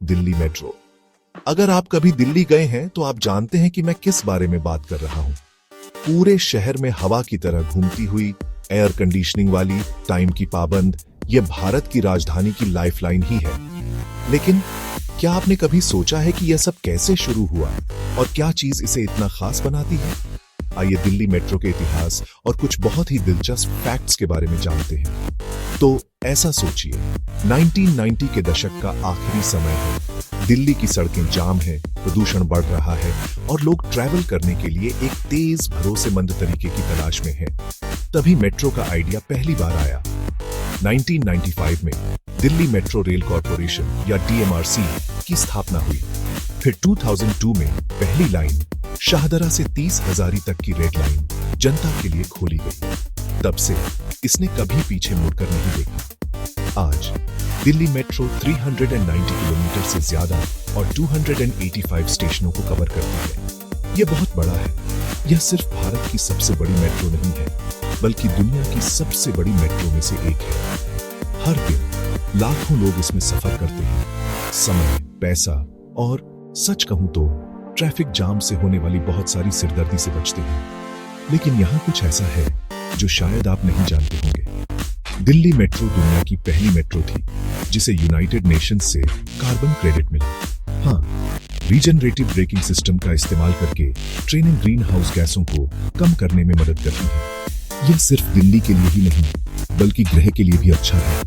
Delhi metro. अगर आप कभी दिल्ली गए हैं तो आप जानते हैं कि मैं किस बारे में बात कर रहा हूं। पूरे शहर में हवा की तरह घूमती हुई, एयर कंडीशनिंग वाली, टाइम की पाबंद, यह भारत की राजधानी की लाइफलाइन ही है। लेकिन क्या आपने कभी सोचा है कि यह सब कैसे शुरू हुआ और क्या चीज इसे इतना खास बनाती है? आइए दिल्ली मेट्रो के इतिहास और कुछ बहुत ही दिलचस्प फैक्ट्स के बारे में जानते हैं। तो ऐसा सोचिए, 1990 के दशक का आखिरी समय है, दिल्ली की सड़कें जाम है, प्रदूषण बढ़ रहा है और लोग ट्रैवल करने के लिए एक तेज भरोसेमंद तरीके की तलाश में हैं। तभी मेट्रो का आइडिया पहली बार आया। 1995 में दिल्ली मेट्रो रेल कॉरपोरेशन या DMRC की स्थापना हुई। फिर 2002 में पहली लाइन शाहदरा से 30 हजारी तक की रेड लाइन जनता के लिए खोली गई। तब से इसने कभी पीछे मुड़कर नहीं देखा। आज दिल्ली मेट्रो 390 किलोमीटर से ज्यादा और 285 स्टेशनों को कवर करती है। यह बहुत बड़ा है। यह सिर्फ भारत की सबसे बड़ी मेट्रो नहीं है, बल्कि दुनिया की सबसे बड़ी मेट्रो में से एक है। हर दिन लाखों लोग इसमें सफर करते हैं। समय, पैसा और सच कहूं तो ट्रैफिक जाम से होने वाली बहुत सारी सिरदर्दी से बचते हैं। लेकिन यहाँ कुछ ऐसा है जो शायद आप नहीं जानते होंगे। दिल्ली मेट्रो दुनिया की पहली मेट्रो थी जिसे यूनाइटेड नेशंस से कार्बन क्रेडिट मिला। हाँ, रीजनरेटिव ब्रेकिंग सिस्टम का इस्तेमाल करके ट्रेनें ग्रीन हाउस गैसों को कम करने में मदद करती है। यह सिर्फ दिल्ली के लिए ही नहीं, बल्कि ग्रह के लिए भी अच्छा है।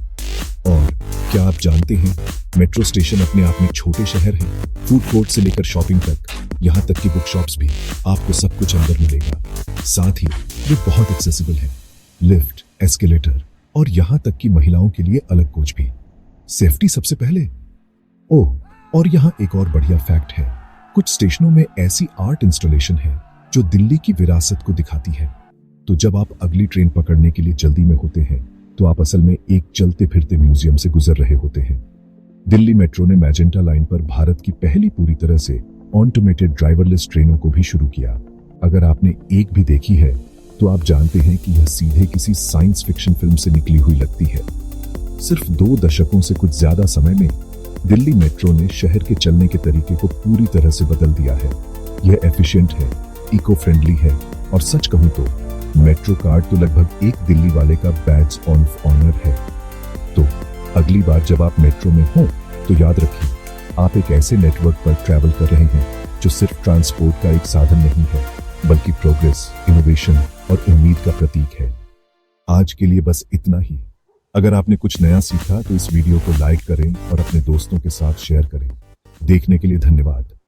और क्या आप जानते हैं, मेट्रो स्टेशन अपने आप में छोटे शहर हैं। फूड कोर्ट से लेकर शॉपिंग तक, यहाँ तक कि बुक शॉप्स भी, आपको सब कुछ अंदर मिलेगा। साथ ही ये बहुत एक्सेसिबल है। लिफ्ट, एस्केलेटर और यहाँ तक कि महिलाओं के लिए अलग कोच भी। सेफ्टी सबसे पहले। ओह, और यहाँ एक और बढ़िया फैक्ट है, कुछ स्टेशनों में ऐसी आर्ट इंस्टॉलेशन है जो दिल्ली की विरासत को दिखाती है। तो जब आप अगली ट्रेन पकड़ने के लिए जल्दी में होते हैं तो आप असल में एक चलते फिरते म्यूजियम से गुजर रहे होते हैं। दिल्ली मेट्रो ने मैजेंटा लाइन पर भारत की पहली पूरी तरह से ऑटोमेटेड ड्राइवरलेस ट्रेनों को भी शुरू किया। अगर आपने एक भी देखी है तो आप जानते हैं कि यह सीधे किसी साइंस फिक्शन फिल्म से निकली हुई लगती है। सिर्फ 2 दशकों से कुछ ज्यादा समय में दिल्ली मेट्रो ने शहर के चलने के तरीके को पूरी तरह से बदल दिया है। यह एफिशिएंट है, इको फ्रेंडली है और सच कहूं तो मेट्रो कार्ड तो लगभग एक दिल्ली वाले का बैज ऑफ ऑनर है। तो अगली बार जब आप मेट्रो में हो तो याद रखिए, आप एक ऐसे नेटवर्क पर ट्रैवल कर रहे हैं जो सिर्फ ट्रांसपोर्ट का एक साधन नहीं है, बल्कि प्रोग्रेस, इनोवेशन और उम्मीद का प्रतीक है। आज के लिए बस इतना ही। अगर आपने कुछ नया सीखा तो इस वीडियो को लाइक करें और अपने दोस्तों के साथ शेयर करें। देखने के लिए धन्यवाद।